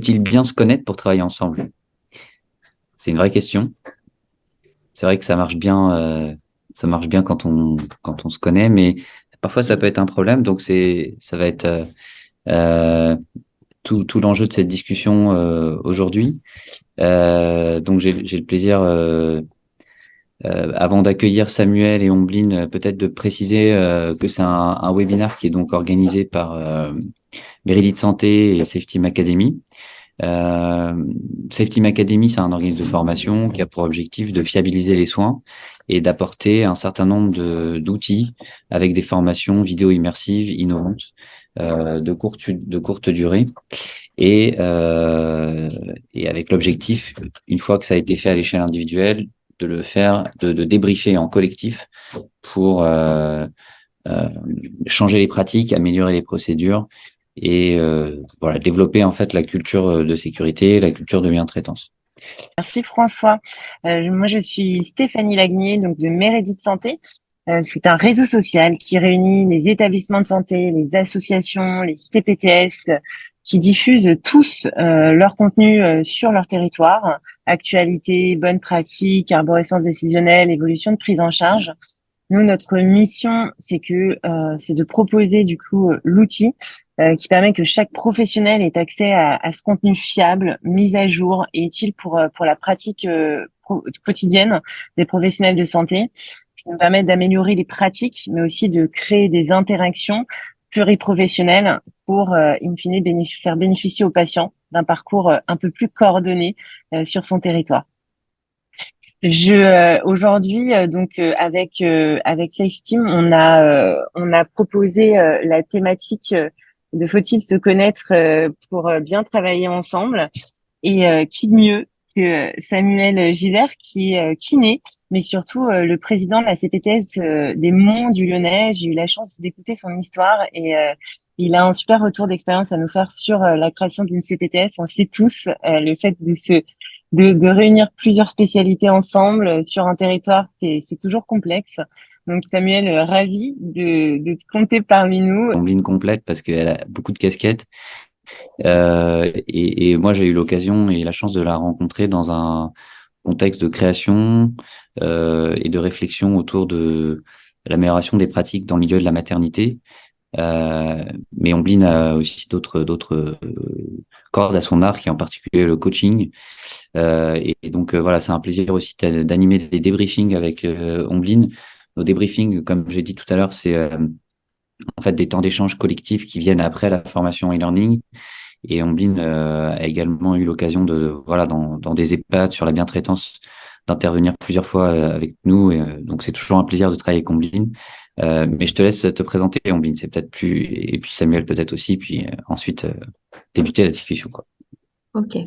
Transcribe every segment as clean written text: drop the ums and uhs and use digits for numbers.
faut-il bien se connaître pour travailler ensemble? C'est une vraie question. C'est vrai que ça marche bien quand on se connaît, mais parfois ça peut être un problème. Donc ça va être euh, tout l'enjeu de cette discussion aujourd'hui. Donc j'ai le plaisir, avant d'accueillir Samuel et Omblin, peut-être de préciser que c'est un webinaire qui est donc organisé par Meredith Santé et Safety Academy. Euh, Safety Academy, c'est un organisme de formation qui a pour objectif de fiabiliser les soins et d'apporter un certain nombre d'outils avec des formations vidéo immersives innovantes de courte durée et avec l'objectif, une fois que ça a été fait à l'échelle individuelle, de le faire, de débriefer en collectif pour euh, changer les pratiques, améliorer les procédures et voilà, développer en fait la culture de sécurité, la culture de bientraitance. Merci François. Moi, je suis Stéphanie Lagnier, donc de Meredith Santé. C'est un réseau social qui réunit les établissements de santé, les associations, les CPTS, qui diffusent tous leur contenu sur leur territoire, actualité, bonnes pratiques, arborescence décisionnelle, évolution de prise en charge. Nous, notre mission, c'est de proposer du coup l'outil qui permet que chaque professionnel ait accès à ce contenu fiable, mis à jour et utile pour la pratique quotidienne des professionnels de santé, qui nous permet d'améliorer les pratiques, mais aussi de créer des interactions pluriprofessionnelles pour, in fine, faire bénéficier aux patients d'un parcours un peu plus coordonné sur son territoire. Aujourd'hui avec Safe Team, on a proposé la thématique de faut-il se connaître pour bien travailler ensemble, et qui de mieux que Samuel Givert, qui est kiné, mais surtout le président de la CPTS des Monts du Lyonnais. J'ai eu la chance d'écouter son histoire, et il a un super retour d'expérience à nous faire sur la création d'une CPTS. On le sait tous, le fait de réunir plusieurs spécialités ensemble sur un territoire, c'est toujours complexe. Donc Samuel, ravi de te compter parmi nous. En ligne complète parce qu'elle a beaucoup de casquettes. Et moi, j'ai eu l'occasion et la chance de la rencontrer dans un contexte de création et de réflexion autour de l'amélioration des pratiques dans le milieu de la maternité. Mais Omblin a aussi d'autres cordes à son arc, et en particulier le coaching. Et donc voilà, c'est un plaisir aussi d'animer des débriefings avec Omblin. Nos débriefings, comme j'ai dit tout à l'heure, c'est en fait des temps d'échange collectifs qui viennent après la formation e-learning. Et Omblin a également eu l'occasion de, voilà, dans des EHPAD sur la bientraitance, d'intervenir plusieurs fois avec nous. Et, donc c'est toujours un plaisir de travailler avec Omblin. Mais je te laisse te présenter, Omblin, c'est peut-être plus, et puis Samuel peut-être aussi, puis ensuite débuter la discussion, quoi. Ok.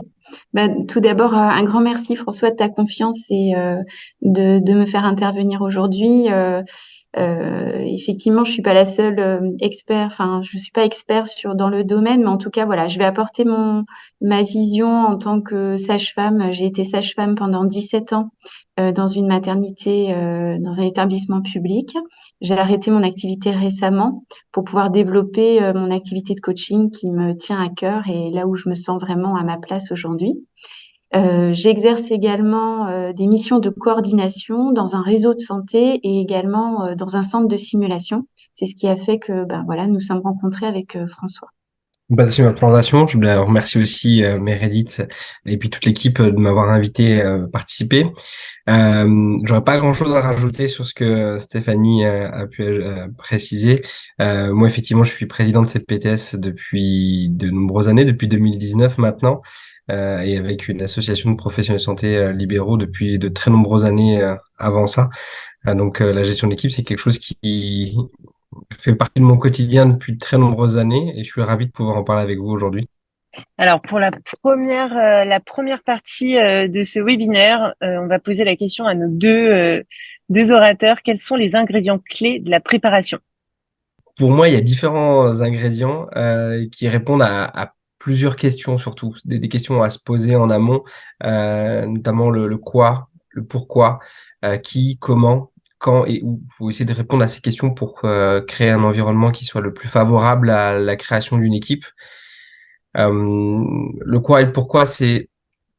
Bah, tout d'abord, un grand merci François de ta confiance et de me faire intervenir aujourd'hui. Effectivement, je suis pas la seule expert, enfin, je suis pas expert dans le domaine, mais en tout cas, voilà, je vais apporter ma vision en tant que sage-femme. J'ai été sage-femme pendant 17 ans dans une maternité, dans un établissement public. J'ai arrêté mon activité récemment pour pouvoir développer mon activité de coaching qui me tient à cœur et là où je me sens vraiment à ma place aujourd'hui. J'exerce également des missions de coordination dans un réseau de santé et également dans un centre de simulation. C'est ce qui a fait que ben, voilà, nous sommes rencontrés avec François. Bah, c'est ma présentation. Je voulais remercier aussi Meredith et puis toute l'équipe de m'avoir invité à participer. J'aurais pas grand-chose à rajouter sur ce que Stéphanie a pu préciser. Moi, effectivement, je suis président de CPTS depuis de nombreuses années, depuis 2019 maintenant, et avec une association de professionnels de santé libéraux depuis de très nombreuses années avant ça. Donc, la gestion d'équipe, c'est quelque chose qui fait partie de mon quotidien depuis de très nombreuses années, et je suis ravi de pouvoir en parler avec vous aujourd'hui. Alors pour la première partie de ce webinaire, on va poser la question à nos deux orateurs. Quels sont les ingrédients clés de la préparation? Pour moi, il y a différents ingrédients qui répondent à plusieurs questions, surtout des questions à se poser en amont, notamment le quoi, le pourquoi, qui, comment, quand et où. Il faut essayer de répondre à ces questions pour créer un environnement qui soit le plus favorable à la création d'une équipe. Le quoi et le pourquoi, c'est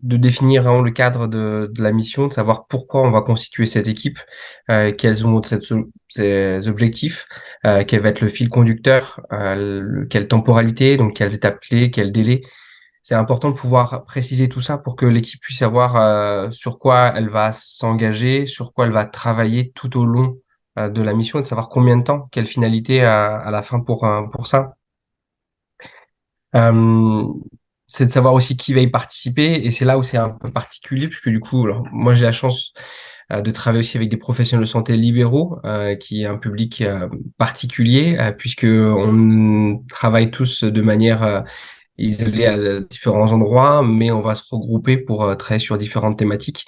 de définir vraiment le cadre de la mission, de savoir pourquoi on va constituer cette équipe, quels sont ces objectifs, quel va être le fil conducteur, quelle temporalité, donc quelles étapes clés, quels délais. C'est important de pouvoir préciser tout ça pour que l'équipe puisse savoir sur quoi elle va s'engager, sur quoi elle va travailler tout au long de la mission et de savoir combien de temps, quelle finalité à la fin pour ça. Euh, c'est de savoir aussi qui va y participer et c'est là où c'est un peu particulier puisque du coup, alors, moi j'ai la chance de travailler aussi avec des professionnels de santé libéraux qui est un public particulier puisque on travaille tous de manière isolée à différents endroits, mais on va se regrouper pour travailler sur différentes thématiques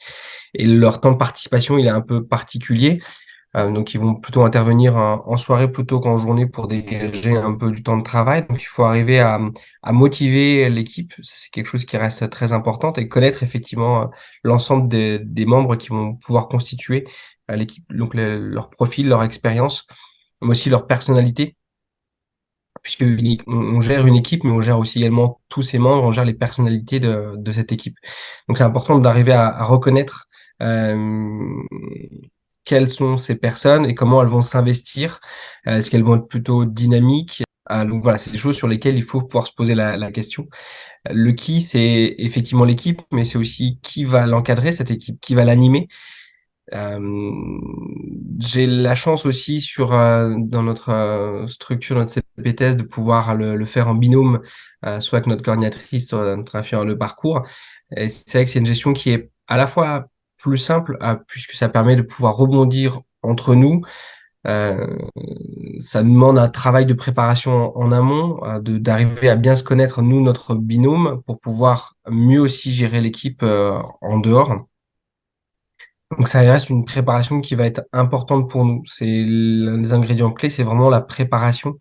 et leur temps de participation il est un peu particulier. Donc, ils vont plutôt intervenir en soirée plutôt qu'en journée pour dégager un peu du temps de travail. Donc, il faut arriver à motiver l'équipe. Ça, c'est quelque chose qui reste très important et connaître effectivement l'ensemble des membres qui vont pouvoir constituer l'équipe, donc leur profil, leur expérience, mais aussi leur personnalité. Puisque on gère une équipe, mais on gère aussi également tous ses membres, on gère les personnalités de cette équipe. Donc, c'est important d'arriver à reconnaître euh, quelles sont ces personnes et comment elles vont s'investir. Est-ce qu'elles vont être plutôt dynamiques? Donc voilà, c'est des choses sur lesquelles il faut pouvoir se poser la question. Le qui, c'est effectivement l'équipe, mais c'est aussi qui va l'encadrer, cette équipe, qui va l'animer. Euh, j'ai la chance aussi dans notre structure, notre CPTS, de pouvoir le faire en binôme, soit avec notre coordinatrice, soit notre infirmière le parcours. Et c'est vrai que c'est une gestion qui est à la fois plus simple, puisque ça permet de pouvoir rebondir entre nous. Euh, Ça demande un travail de préparation en amont, d'arriver à bien se connaître, nous, notre binôme, pour pouvoir mieux aussi gérer l'équipe en dehors. Donc ça reste une préparation qui va être importante pour nous. C'est l'un des ingrédients clés, c'est vraiment la préparation,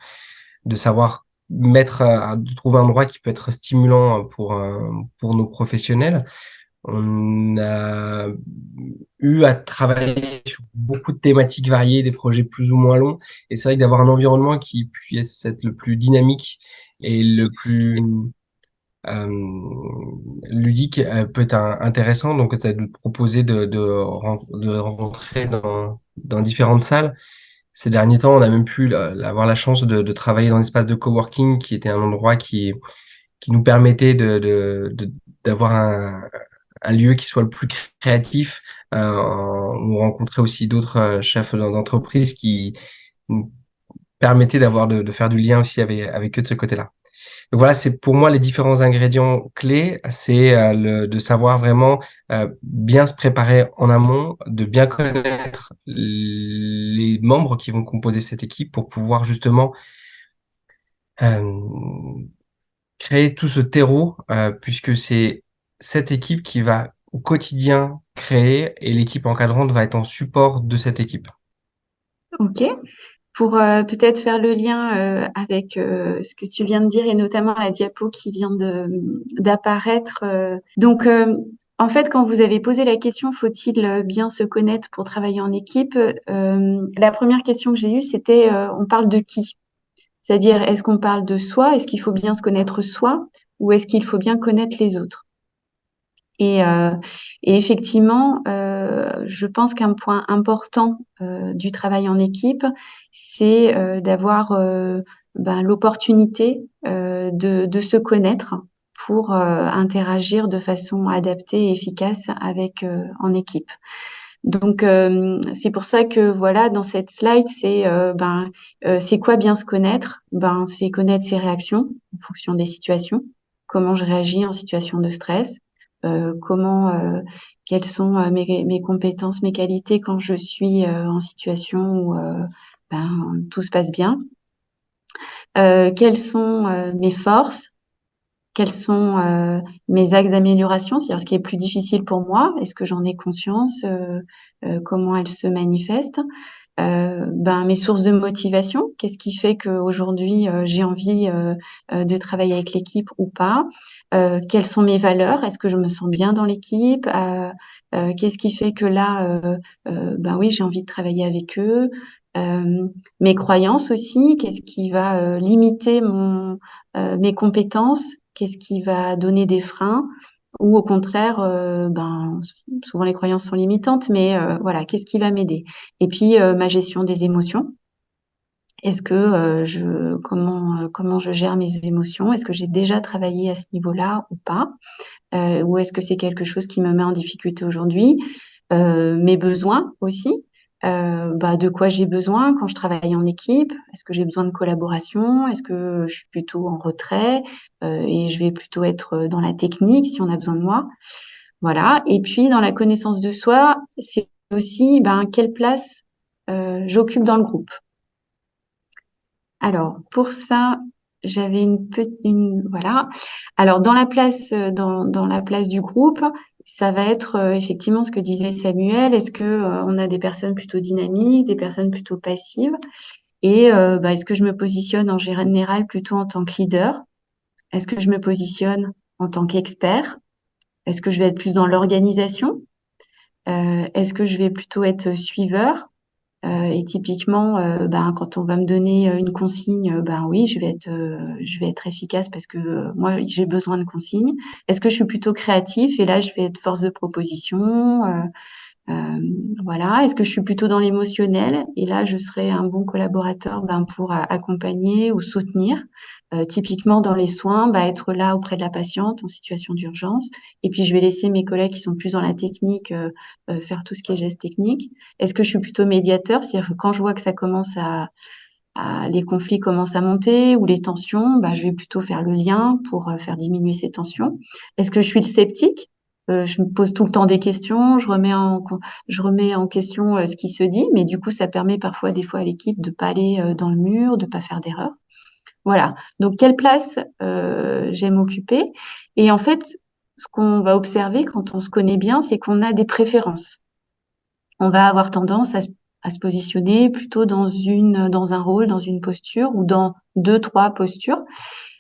de savoir de trouver un endroit qui peut être stimulant pour nos professionnels. On a eu à travailler sur beaucoup de thématiques variées, des projets plus ou moins longs. Et c'est vrai que d'avoir un environnement qui puisse être le plus dynamique et le plus ludique peut être intéressant. Donc, tu as de proposer de rencontrer dans différentes salles. Ces derniers temps, on a même pu avoir la chance de travailler dans un espace de coworking qui était un endroit qui nous permettait d'avoir un lieu qui soit le plus créatif. On rencontrait aussi d'autres chefs d'entreprise qui nous permettaient de faire du lien aussi avec eux de ce côté-là. Donc voilà, c'est pour moi les différents ingrédients clés, c'est de savoir vraiment bien se préparer en amont, de bien connaître les membres qui vont composer cette équipe pour pouvoir justement euh, créer tout ce terreau, puisque c'est cette équipe qui va au quotidien créer et l'équipe encadrante va être en support de cette équipe. Ok. Pour peut-être faire le lien avec ce que tu viens de dire et notamment la diapo qui vient d'apparaître. En fait, quand vous avez posé la question, faut-il bien se connaître pour travailler en équipe? La première question que j'ai eue, c'était on parle de qui? C'est-à-dire, est-ce qu'on parle de soi? Est-ce qu'il faut bien se connaître soi? Ou est-ce qu'il faut bien connaître les autres? Et, euh, et effectivement, je pense qu'un point important du travail en équipe, c'est d'avoir l'opportunité de se connaître pour interagir de façon adaptée et efficace avec en équipe. Donc c'est pour ça que voilà dans cette slide c'est quoi bien se connaître? C'est connaître ses réactions en fonction des situations, comment je réagis en situation de stress, comment quelles sont mes compétences, mes qualités quand je suis en situation où tout se passe bien, quelles sont mes forces, quels sont mes axes d'amélioration, c'est-à-dire ce qui est plus difficile pour moi, est-ce que j'en ai conscience, comment elles se manifestent, mes sources de motivation, qu'est-ce qui fait qu'aujourd'hui j'ai envie de travailler avec l'équipe ou pas, quelles sont mes valeurs, est-ce que je me sens bien dans l'équipe, qu'est-ce qui fait que là, oui, j'ai envie de travailler avec eux, mes croyances aussi, qu'est-ce qui va limiter mes compétences, qu'est-ce qui va donner des freins, ou au contraire, souvent les croyances sont limitantes, mais voilà, qu'est-ce qui va m'aider? Et puis ma gestion des émotions. Est-ce que comment je gère mes émotions? Est-ce que j'ai déjà travaillé à ce niveau-là ou pas? Ou est-ce que c'est quelque chose qui me met en difficulté aujourd'hui? Mes besoins aussi. De quoi j'ai besoin quand je travaille en équipe? Est-ce que j'ai besoin de collaboration? Est-ce que je suis plutôt en retrait et je vais plutôt être dans la technique si on a besoin de moi? Voilà. Et puis dans la connaissance de soi, c'est aussi quelle place j'occupe dans le groupe. Alors, pour ça, j'avais voilà. Alors, dans la place du groupe, ça va être effectivement ce que disait Samuel. Est-ce que on a des personnes plutôt dynamiques, des personnes plutôt passives? Et est-ce que je me positionne en général plutôt en tant que leader? Est-ce que je me positionne en tant qu'expert? Est-ce que je vais être plus dans l'organisation? Est-ce que je vais plutôt être suiveur? Et typiquement, quand on va me donner une consigne, oui, je vais être efficace parce que moi, j'ai besoin de consignes. Est-ce que je suis plutôt créatif? Et là, je vais être force de proposition. Voilà. Est-ce que je suis plutôt dans l'émotionnel? Et là, je serai un bon collaborateur pour accompagner ou soutenir. Typiquement, dans les soins, être là auprès de la patiente en situation d'urgence. Et puis, je vais laisser mes collègues qui sont plus dans la technique faire tout ce qui est gestes techniques. Est-ce que je suis plutôt médiateur? C'est-à-dire que quand je vois que ça commence les conflits commencent à monter ou les tensions, je vais plutôt faire le lien pour faire diminuer ces tensions. Est-ce que je suis le sceptique? Je me pose tout le temps des questions, je remets en question ce qui se dit, mais du coup, ça permet parfois, des fois, à l'équipe de pas aller dans le mur, de pas faire d'erreur. Voilà. Donc, quelle place j'aime occuper? Et en fait, ce qu'on va observer quand on se connaît bien, c'est qu'on a des préférences. On va avoir tendance à se positionner plutôt dans un rôle, dans une posture ou dans deux, trois postures.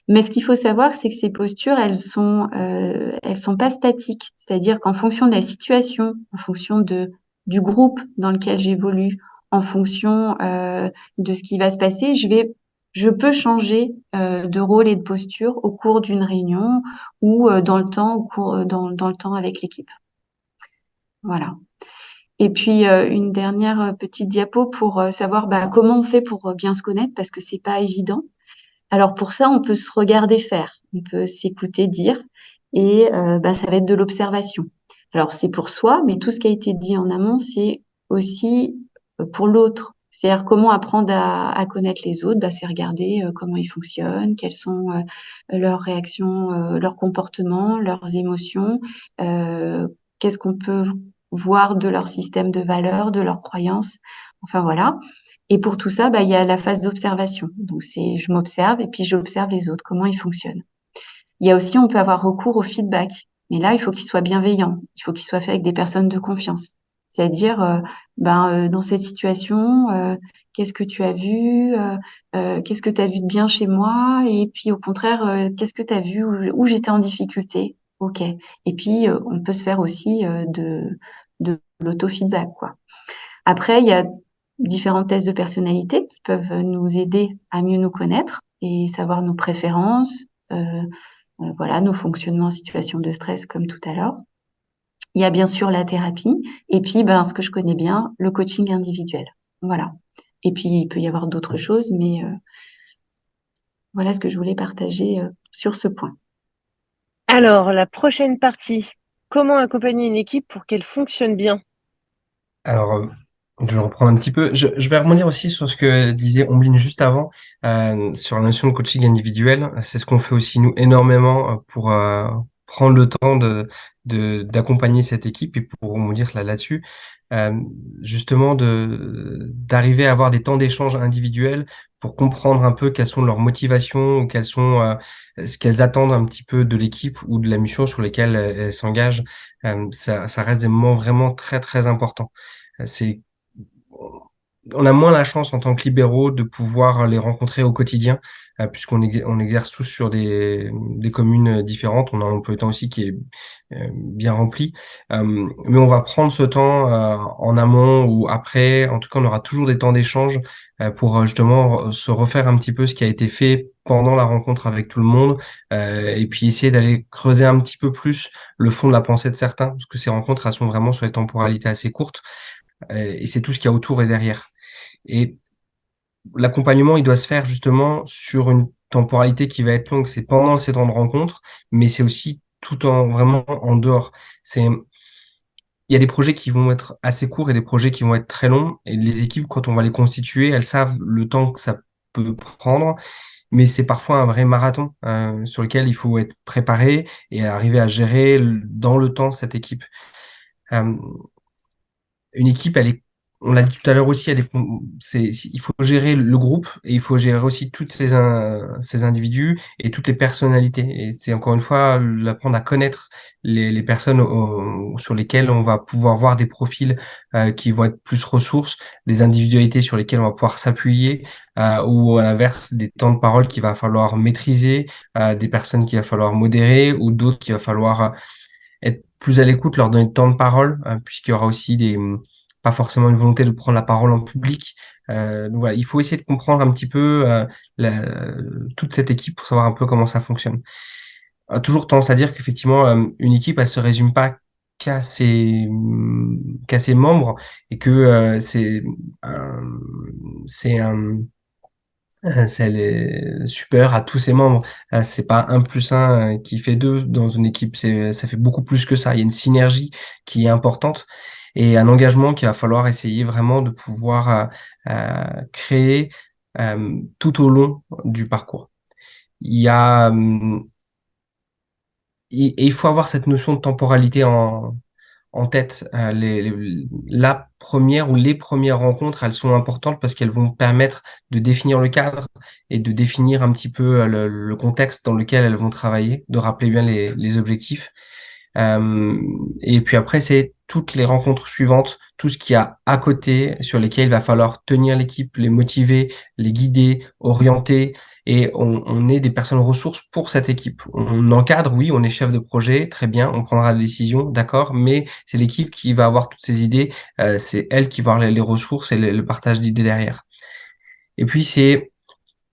Mais ce qu'il faut savoir, c'est que ces postures, elles sont pas statiques. C'est-à-dire qu'en fonction de la situation, en fonction du groupe dans lequel j'évolue, en fonction de ce qui va se passer, je peux changer de rôle et de posture au cours d'une réunion ou dans le temps, dans le temps avec l'équipe. Voilà. Et puis une dernière petite diapo pour savoir comment on fait pour bien se connaître parce que c'est pas évident. Alors pour ça, on peut se regarder faire, on peut s'écouter dire et ça va être de l'observation. Alors c'est pour soi, mais tout ce qui a été dit en amont, c'est aussi pour l'autre. C'est-à-dire comment apprendre à connaître les autres, c'est regarder comment ils fonctionnent, quelles sont leurs réactions, leurs comportements, leurs émotions, qu'est-ce qu'on peut voir de leur système de valeurs, de leurs croyances. Enfin voilà. Et pour tout ça, il y a la phase d'observation. Donc je m'observe et puis j'observe les autres, comment ils fonctionnent. Il y a aussi, on peut avoir recours au feedback. Mais là, il faut qu'il soit bienveillant. Il faut qu'il soit fait avec des personnes de confiance. C'est-à-dire, dans cette situation, qu'est-ce que tu as vu, qu'est-ce que tu as vu de bien chez moi, et puis au contraire, qu'est-ce que tu as vu où j'étais en difficulté. Ok. Et puis, on peut se faire aussi de l'auto-feedback, quoi. Après, il y a différents tests de personnalité qui peuvent nous aider à mieux nous connaître et savoir nos préférences, voilà, nos fonctionnements en situation de stress comme tout à l'heure. Il y a bien sûr la thérapie et puis ce que je connais bien, le coaching individuel. Voilà. Et puis il peut y avoir d'autres choses, mais voilà ce que je voulais partager sur ce point. Alors, la prochaine partie, comment accompagner une équipe pour qu'elle fonctionne bien? Alors, je vais reprendre un petit peu. Je vais rebondir aussi sur ce que disait Ombline juste avant, sur la notion de coaching individuel. C'est ce qu'on fait aussi, nous, énormément pour prendre le temps d'accompagner cette équipe et pour rebondir là-dessus. Justement, d'arriver à avoir des temps d'échange individuels pour comprendre un peu quelles sont leurs motivations ou quelles sont ce qu'elles attendent un petit peu de l'équipe ou de la mission sur lesquelles elles s'engagent. Ça reste des moments vraiment très, très importants. C'est on a moins la chance en tant que libéraux de pouvoir les rencontrer au quotidien, puisqu'on on exerce tous sur des communes différentes. On a un emploi du temps aussi qui est bien rempli. Mais on va prendre ce temps en amont ou après. En tout cas, on aura toujours des temps d'échange pour justement se refaire un petit peu ce qui a été fait pendant la rencontre avec tout le monde, et puis essayer d'aller creuser un petit peu plus le fond de la pensée de certains, parce que ces rencontres, elles sont vraiment sur des temporalités assez courtes, et c'est tout ce qu'il y a autour et derrière. Et l'accompagnement, il doit se faire justement sur une temporalité qui va être longue. C'est pendant ces temps de rencontre, mais c'est aussi tout en vraiment en dehors. Il y a des projets qui vont être assez courts et des projets qui vont être très longs. Et les équipes, quand on va les constituer, elles savent le temps que ça peut prendre. Mais c'est parfois un vrai marathon sur lequel il faut être préparé et arriver à gérer dans le temps cette équipe. Euh, une équipe, on l'a dit tout à l'heure aussi, il faut gérer le groupe et il faut gérer aussi toutes ces individus et toutes les personnalités. Et c'est encore une fois apprendre à connaître les personnes sur lesquelles on va pouvoir voir des profils qui vont être plus ressources, des individualités sur lesquelles on va pouvoir s'appuyer, ou à l'inverse des temps de parole qu'il va falloir maîtriser, des personnes qu'il va falloir modérer ou d'autres qu'il va falloir être plus à l'écoute, leur donner de temps de parole, puisqu'il y aura aussi pas forcément une volonté de prendre la parole en public. Donc voilà, il faut essayer de comprendre un petit peu toute cette équipe pour savoir un peu comment ça fonctionne. Toujours tendance à dire qu'effectivement, une équipe, elle se résume pas qu'à ses membres et que c'est un supérieur à tous ses membres. C'est pas un plus un qui fait deux dans une équipe. Ça fait beaucoup plus que ça. Il y a une synergie qui est importante et un engagement qu'il va falloir essayer vraiment de pouvoir créer tout au long du parcours. Il y a, et il faut avoir cette notion de temporalité en tête. La première ou les premières rencontres, elles sont importantes parce qu'elles vont permettre de définir le cadre et de définir un petit peu le contexte dans lequel elles vont travailler, de rappeler bien les objectifs. Euh, et puis après, c'est toutes les rencontres suivantes, tout ce qu'il y a à côté sur lesquels il va falloir tenir l'équipe, les motiver, les guider, orienter. Et on est des personnes ressources pour cette équipe. On encadre, oui, on est chef de projet, très bien, on prendra la décision, d'accord, mais c'est l'équipe qui va avoir toutes ces idées, c'est elle qui va avoir les ressources et le partage d'idées derrière. Et puis c'est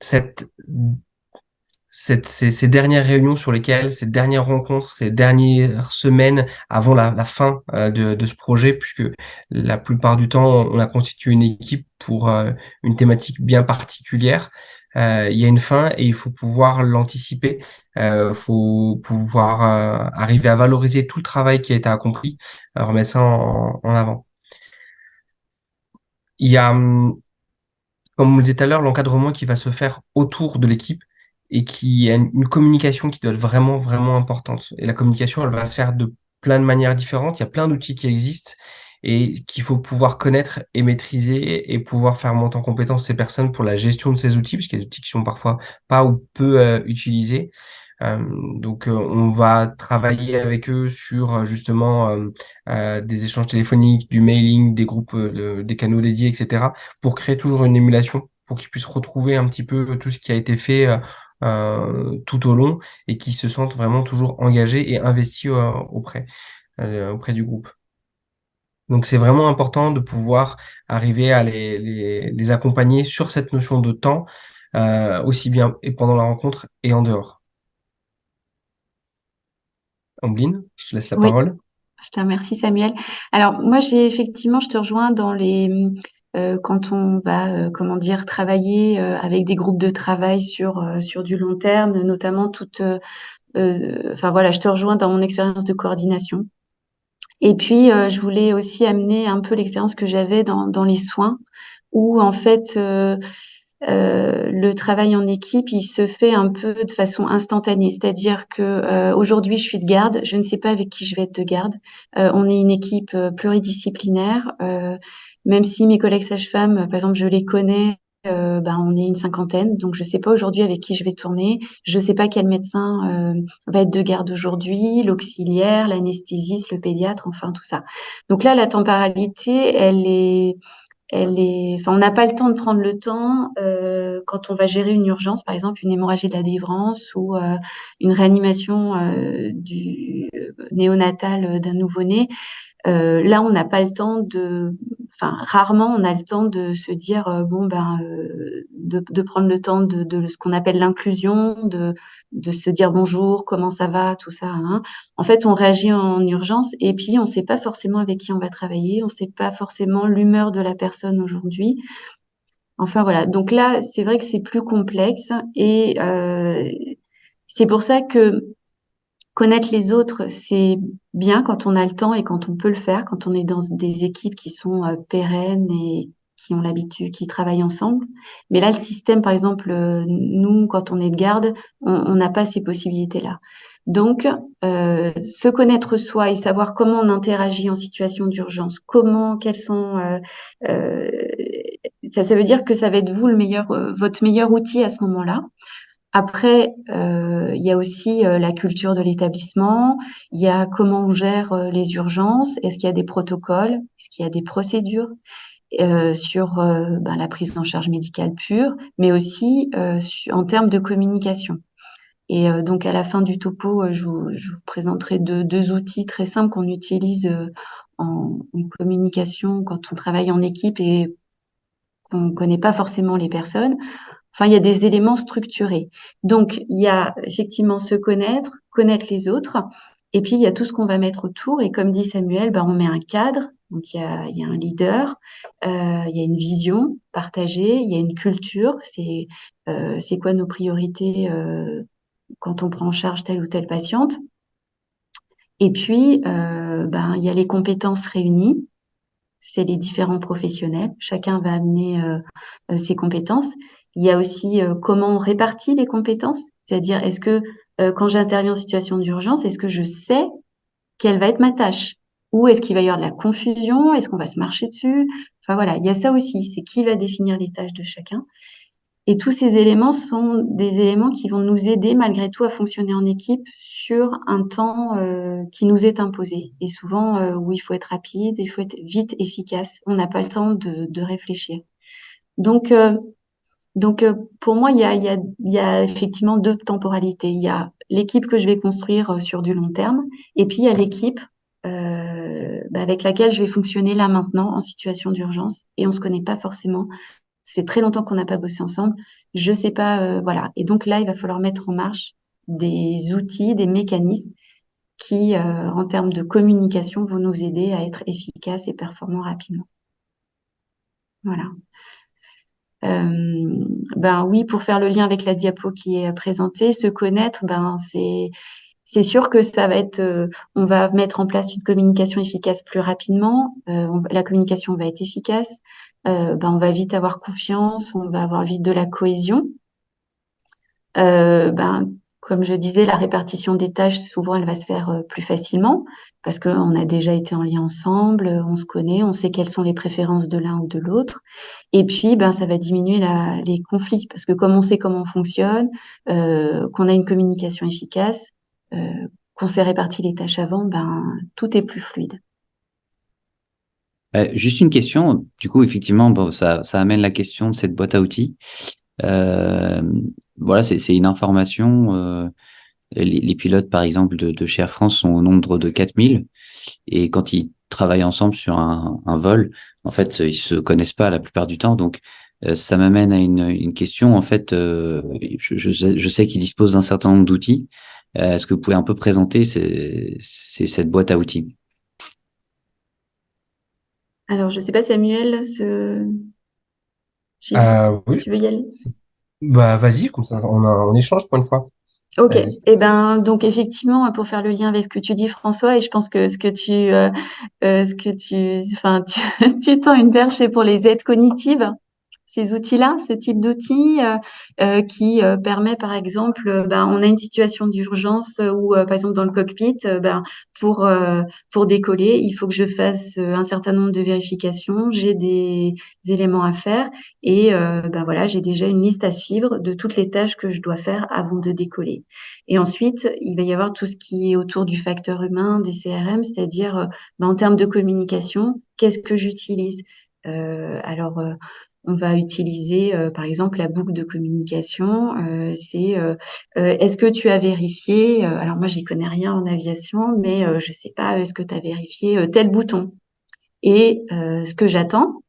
cette ces dernières réunions sur lesquelles, ces dernières rencontres, ces dernières semaines avant la fin de ce projet, puisque la plupart du temps, on a constitué une équipe pour une thématique bien particulière. Il y a une fin et il faut pouvoir l'anticiper. Il faut pouvoir arriver à valoriser tout le travail qui a été accompli, remettre ça en avant. Il y a, comme on le disait tout à l'heure, l'encadrement qui va se faire autour de l'équipe et qui a une communication qui doit être vraiment, vraiment importante. Et la communication, elle va se faire de plein de manières différentes. Il y a plein d'outils qui existent et qu'il faut pouvoir connaître et maîtriser et pouvoir faire monter en compétence ces personnes pour la gestion de ces outils, parce qu'il y a des outils qui sont parfois pas ou peu utilisés. Donc, on va travailler avec eux sur justement des échanges téléphoniques, du mailing, des groupes, des canaux dédiés, etc., pour créer toujours une émulation, pour qu'ils puissent retrouver un petit peu tout ce qui a été fait tout au long et qu'ils se sentent vraiment toujours engagés et investis auprès du groupe. Donc, c'est vraiment important de pouvoir arriver à les accompagner sur cette notion de temps, aussi bien et pendant la rencontre et en dehors. Amblin, je te laisse la Oui, parole. je te remercie, Samuel. Alors, moi, je te rejoins dans quand on va, comment dire, travailler avec des groupes de travail sur du long terme, notamment enfin voilà, je te rejoins dans mon expérience de coordination. Et puis, je voulais aussi amener un peu l'expérience que j'avais dans les soins, où en fait, le travail en équipe, il se fait un peu de façon instantanée. C'est-à-dire que aujourd'hui, je suis de garde, je ne sais pas avec qui je vais être de garde. On est une équipe pluridisciplinaire. Même si mes collègues sages-femmes, par exemple, je les connais, ben, on est une cinquantaine, donc je sais pas aujourd'hui avec qui je vais tourner. Je sais pas quel médecin va être de garde aujourd'hui, l'auxiliaire, l'anesthésiste, le pédiatre, enfin tout ça. Donc là, la temporalité, on n'a pas le temps de prendre le temps quand on va gérer une urgence, par exemple une hémorragie de la délivrance ou une réanimation du néonatal d'un nouveau-né. Là, on n'a pas le temps rarement on a le temps de se dire de prendre le temps de ce qu'on appelle l'inclusion, de se dire bonjour, comment ça va, tout ça. Hein. En fait, on réagit en urgence et puis on ne sait pas forcément avec qui on va travailler, on ne sait pas forcément l'humeur de la personne aujourd'hui. Enfin voilà. Donc là, c'est vrai que c'est plus complexe et c'est pour ça que connaître les autres, c'est bien quand on a le temps et quand on peut le faire, quand on est dans des équipes qui sont pérennes et qui ont l'habitude, qui travaillent ensemble. Mais là, le système, par exemple, nous, quand on est de garde, on n'a pas ces possibilités-là. Donc, se connaître soi et savoir comment on interagit en situation d'urgence, quels sont, euh, ça veut dire que ça va être vous votre meilleur outil à ce moment-là. Après, il y a aussi la culture de l'établissement, il y a comment on gère les urgences, est-ce qu'il y a des protocoles, est-ce qu'il y a des procédures sur la prise en charge médicale pure, mais aussi en termes de communication. Et donc à la fin du topo, je vous présenterai deux outils très simples qu'on utilise en communication quand on travaille en équipe et qu'on ne connaît pas forcément les personnes. Enfin, il y a des éléments structurés. Donc, il y a effectivement se connaître, connaître les autres, et puis il y a tout ce qu'on va mettre autour. Et comme dit Samuel, on met un cadre. Donc, il y a un leader, il y a une vision partagée, il y a une culture. C'est quoi nos priorités quand on prend en charge telle ou telle patiente. Et puis, il y a les compétences réunies. C'est les différents professionnels. Chacun va amener ses compétences. Il y a aussi comment on répartit les compétences, c'est-à-dire est-ce que quand j'interviens en situation d'urgence, est-ce que je sais quelle va être ma tâche ou est-ce qu'il va y avoir de la confusion, est-ce qu'on va se marcher dessus? Enfin voilà, il y a ça aussi, c'est qui va définir les tâches de chacun. Et tous ces éléments sont des éléments qui vont nous aider malgré tout à fonctionner en équipe sur un temps qui nous est imposé. Et souvent où il faut être rapide, il faut être vite efficace. On n'a pas le temps de réfléchir. Donc, pour moi, il y a effectivement deux temporalités. Il y a l'équipe que je vais construire sur du long terme, et puis il y a l'équipe avec laquelle je vais fonctionner là maintenant en situation d'urgence. Et on se connaît pas forcément. Ça fait très longtemps qu'on n'a pas bossé ensemble. Je sais pas, voilà. Et donc là, il va falloir mettre en marche des outils, des mécanismes qui, en termes de communication, vont nous aider à être efficaces et performants rapidement. Voilà. Oui, pour faire le lien avec la diapo qui est présentée, se connaître, c'est sûr que ça va être, on va mettre en place une communication efficace plus rapidement. La communication va être efficace. On va vite avoir confiance, on va avoir vite de la cohésion. Comme je disais, la répartition des tâches, souvent, elle va se faire plus facilement parce qu'on a déjà été en lien ensemble, on se connaît, on sait quelles sont les préférences de l'un ou de l'autre. Et puis, ça va diminuer les conflits parce que comme on sait comment on fonctionne, qu'on a une communication efficace, qu'on s'est réparti les tâches avant, tout est plus fluide. Juste une question. Du coup, effectivement, ça amène la question de cette boîte à outils. Voilà, c'est une information. Les pilotes, par exemple, de chez Air France sont au nombre de 4000. Et quand ils travaillent ensemble sur un vol, en fait, ils se connaissent pas la plupart du temps. Donc, ça m'amène à une question. En fait, je sais qu'ils disposent d'un certain nombre d'outils. Est-ce que vous pouvez un peu présenter cette boîte à outils? Alors, je sais pas, Samuel, Oui, tu veux y aller? vas-y, comme ça, on échange pour une fois. Ok. Vas-y. Donc effectivement, pour faire le lien avec ce que tu dis, François, et je pense que tu tends une perche, c'est pour les aides cognitives. Ces outils-là, ce type d'outils qui permet, par exemple, on a une situation d'urgence où, par exemple, dans le cockpit, pour décoller, il faut que je fasse un certain nombre de vérifications. J'ai des éléments à faire et voilà, j'ai déjà une liste à suivre de toutes les tâches que je dois faire avant de décoller. Et ensuite, il va y avoir tout ce qui est autour du facteur humain, des CRM, c'est-à-dire en termes de communication, qu'est-ce que j'utilise? Alors, on va utiliser, par exemple, la boucle de communication. C'est est-ce que tu as vérifié, alors moi, j'y connais rien en aviation, mais je sais pas, est-ce que tu as vérifié tel bouton? Et ce que j'attends,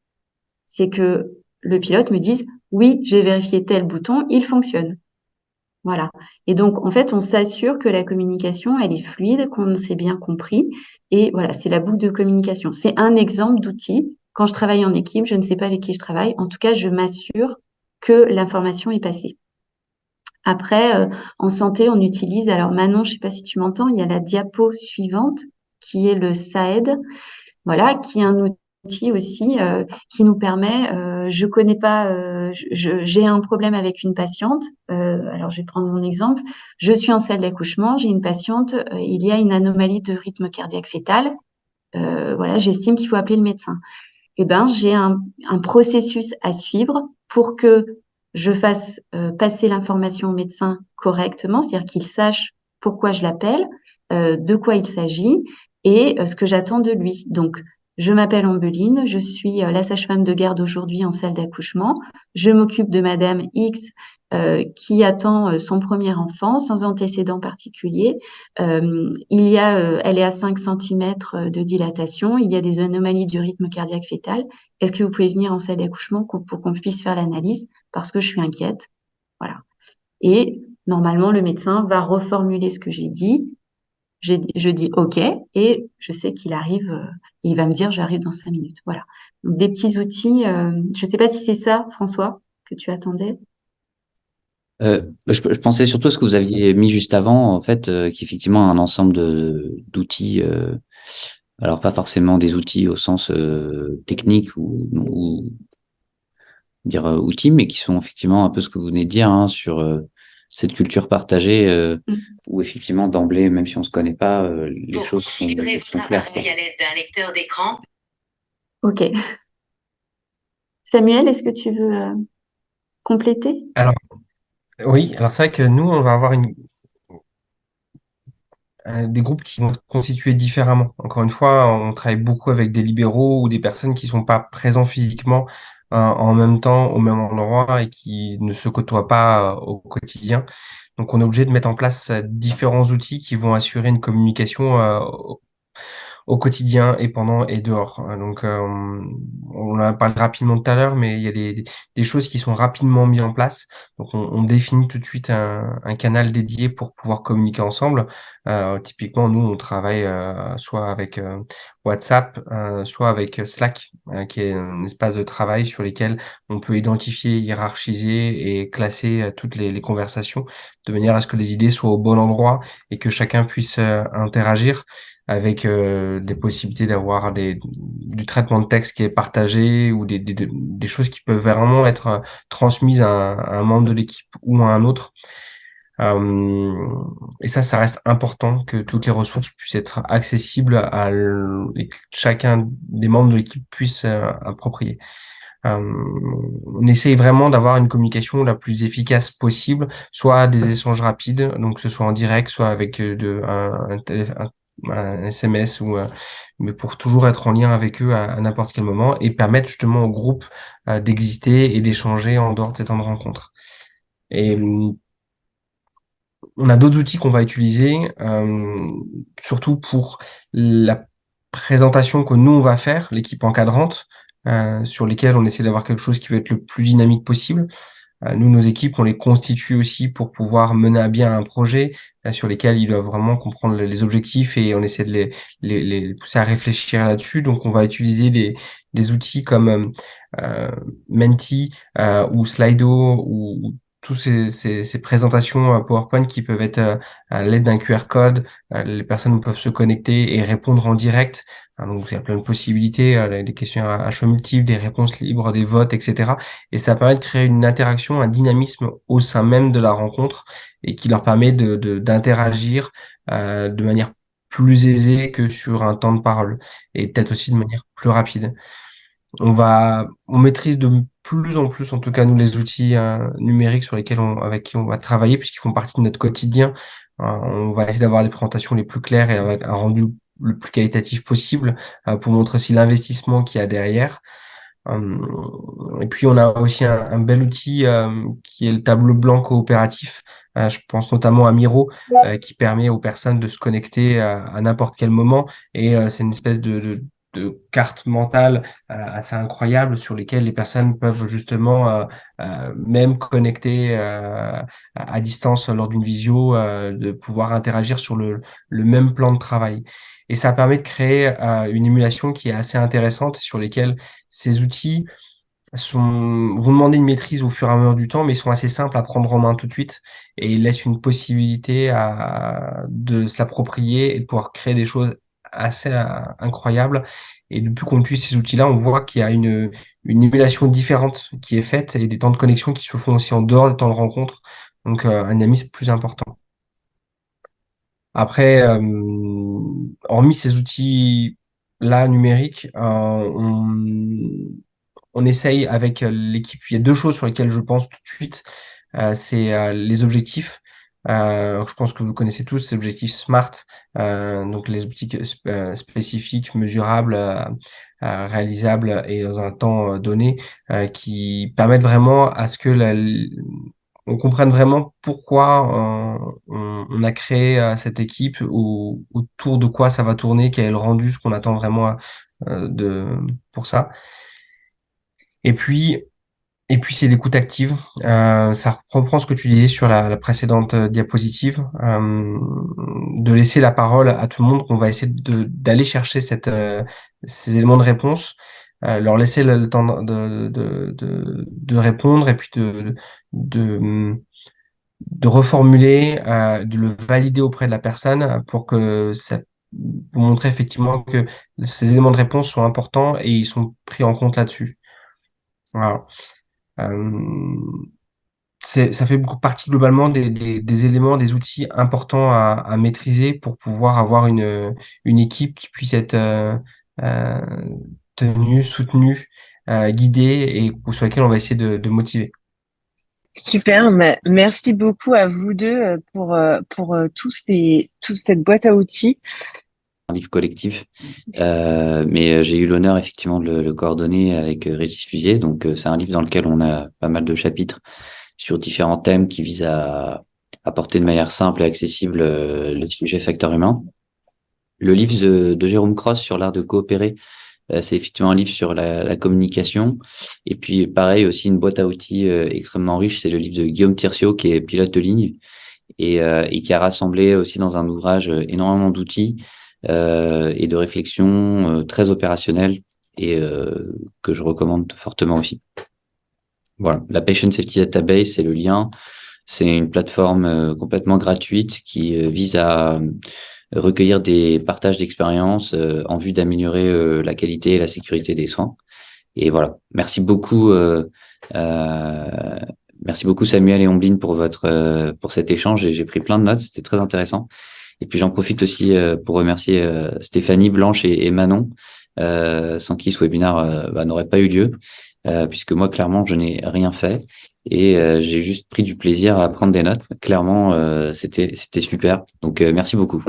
c'est que le pilote me dise, oui, j'ai vérifié tel bouton, il fonctionne. Voilà. Et donc, en fait, on s'assure que la communication, elle est fluide, qu'on s'est bien compris. Et voilà, c'est la boucle de communication. C'est un exemple d'outil. Quand je travaille en équipe, je ne sais pas avec qui je travaille. En tout cas, je m'assure que l'information est passée. Après, en santé, on utilise, alors Manon, je sais pas si tu m'entends, il y a la diapo suivante qui est le SAED. Voilà, qui est un outil aussi qui nous permet, je connais pas, j'ai un problème avec une patiente. Alors, je vais prendre mon exemple. Je suis en salle d'accouchement, j'ai une patiente, il y a une anomalie de rythme cardiaque fœtal. Voilà, j'estime qu'il faut appeler le médecin. Eh ben, j'ai un processus à suivre pour que je fasse passer l'information au médecin correctement, c'est-à-dire qu'il sache pourquoi je l'appelle, de quoi il s'agit et ce que j'attends de lui. Donc, je m'appelle Ambeline, je suis la sage-femme de garde aujourd'hui en salle d'accouchement. Je m'occupe de Madame X qui attend son premier enfant sans antécédent particulier. Elle est à 5 centimètres de dilatation. Il y a des anomalies du rythme cardiaque fœtal. Est-ce que vous pouvez venir en salle d'accouchement pour qu'on puisse faire l'analyse parce que je suis inquiète. Voilà. Et normalement, le médecin va reformuler ce que j'ai dit. Je dis OK et je sais qu'il arrive. Il va me dire j'arrive dans 5 minutes. Voilà. Donc, des petits outils. Je ne sais pas si c'est ça, François, que tu attendais. Je pensais surtout à ce que vous aviez mis juste avant, en fait, qui effectivement un ensemble d'outils, alors pas forcément des outils au sens technique ou dire outils, mais qui sont effectivement un peu ce que vous venez de dire hein, sur cette culture partagée Mm. où effectivement d'emblée, même si on se connaît pas, les choses sont claires. Quoi. À l'aide d'un lecteur d'écran. OK. Samuel, est-ce que tu veux compléter? Alors, oui, alors c'est vrai que nous, on va avoir des groupes qui vont être constitués différemment. Encore une fois, on travaille beaucoup avec des libéraux ou des personnes qui sont pas présents physiquement en même temps au même endroit et qui ne se côtoient pas au quotidien. Donc, on est obligé de mettre en place différents outils qui vont assurer une communication au quotidien et pendant et dehors. Donc, on en a parlé rapidement tout à l'heure, mais il y a des choses qui sont rapidement mises en place. Donc, on définit tout de suite un canal dédié pour pouvoir communiquer ensemble. Typiquement, nous, on travaille soit avec WhatsApp, soit avec Slack, qui est un espace de travail sur lesquels on peut identifier, hiérarchiser et classer toutes les conversations de manière à ce que les idées soient au bon endroit et que chacun puisse interagir avec des possibilités d'avoir du traitement de texte qui est partagé ou des choses qui peuvent vraiment être transmises à un membre de l'équipe ou à un autre. Et ça reste important que toutes les ressources puissent être accessibles et que chacun des membres de l'équipe puisse approprier. On essaye vraiment d'avoir une communication la plus efficace possible, soit des échanges rapides, donc que ce soit en direct, soit avec un SMS mais pour toujours être en lien avec eux à n'importe quel moment et permettre justement au groupe d'exister et d'échanger en dehors de ces temps de rencontre. Et on a d'autres outils qu'on va utiliser, surtout pour la présentation que nous on va faire, l'équipe encadrante, sur lesquels on essaie d'avoir quelque chose qui va être le plus dynamique possible. Nous, nos équipes, on les constitue aussi pour pouvoir mener à bien un projet sur lesquels ils doivent vraiment comprendre les objectifs et on essaie de les pousser à réfléchir là-dessus. Donc, on va utiliser des outils comme Menti ou Slido ou tous ces présentations PowerPoint qui peuvent être à l'aide d'un QR code. Les personnes peuvent se connecter et répondre en direct. Donc, il y a plein de possibilités, des questions à choix multiples, des réponses libres, des votes, etc. Et ça permet de créer une interaction, un dynamisme au sein même de la rencontre et qui leur permet d'interagir de manière plus aisée que sur un temps de parole et peut-être aussi de manière plus rapide. On maîtrise de plus en plus, en tout cas nous, les outils numériques avec qui on va travailler puisqu'ils font partie de notre quotidien. On va essayer d'avoir les présentations les plus claires et avec un rendu le plus qualitatif possible pour montrer aussi l'investissement qu'il y a derrière. Et puis, on a aussi un bel outil qui est le tableau blanc coopératif. Je pense notamment à Miro, qui permet aux personnes de se connecter à n'importe quel moment. Et c'est une espèce de carte mentale assez incroyable sur lesquelles les personnes peuvent justement même connecter à distance lors d'une visio, de pouvoir interagir sur le même plan de travail. Et ça permet de créer une émulation qui est assez intéressante sur lesquelles ces outils vont demander une maîtrise au fur et à mesure du temps, mais ils sont assez simples à prendre en main tout de suite et ils laissent une possibilité de se l'approprier et de pouvoir créer des choses assez incroyables. Et depuis qu'on utilise ces outils-là, on voit qu'il y a une émulation différente qui est faite et des temps de connexion qui se font aussi en dehors des temps de rencontre. Donc, un dynamisme plus important. Après, hormis ces outils-là numériques, on essaye avec l'équipe. Il y a deux choses sur lesquelles je pense tout de suite. C'est les objectifs. Je pense que vous connaissez tous ces objectifs SMART, donc les objectifs spécifiques, mesurables, réalisables et dans un temps donné, qui permettent vraiment à ce que on comprenne vraiment pourquoi on a créé cette équipe, autour de quoi ça va tourner, quel est le rendu, ce qu'on attend vraiment pour ça. Et puis, c'est l'écoute active. Ça reprend ce que tu disais sur la précédente diapositive, de laisser la parole à tout le monde. On va essayer d'aller chercher ces éléments de réponse, leur laisser le temps de répondre et puis de, de reformuler, de le valider auprès de la personne pour montrer effectivement que ces éléments de réponse sont importants et ils sont pris en compte là-dessus. Voilà. Euh, Ça fait beaucoup partie globalement des éléments, des outils importants à maîtriser pour pouvoir avoir une équipe qui puisse être euh, tenue, soutenue, guidée et sur laquelle on va essayer de motiver. Super, merci beaucoup à vous deux pour toute cette boîte à outils. Un livre collectif, mais j'ai eu l'honneur effectivement de le coordonner avec Régis Fusier. Donc c'est un livre dans lequel on a pas mal de chapitres sur différents thèmes qui visent à apporter de manière simple et accessible le sujet facteur humain. Le livre de Jérôme Cross sur l'art de coopérer, c'est effectivement un livre sur la communication. Et puis pareil, aussi une boîte à outils extrêmement riche, c'est le livre de Guillaume Tirciot qui est pilote de ligne et qui a rassemblé aussi dans un ouvrage énormément d'outils et de réflexions très opérationnelles et que je recommande fortement aussi. Voilà, la Patient Safety Database, c'est le lien. C'est une plateforme complètement gratuite qui vise à recueillir des partages d'expériences en vue d'améliorer la qualité et la sécurité des soins. Et voilà, merci beaucoup Samuel et Omblin pour cet échange. Et j'ai pris plein de notes, c'était très intéressant. Et puis j'en profite aussi pour remercier Stéphanie, Blanche et Manon, sans qui ce webinaire n'aurait pas eu lieu. Puisque moi, clairement, je n'ai rien fait et j'ai juste pris du plaisir à prendre des notes. Clairement, c'était super. Donc, merci beaucoup.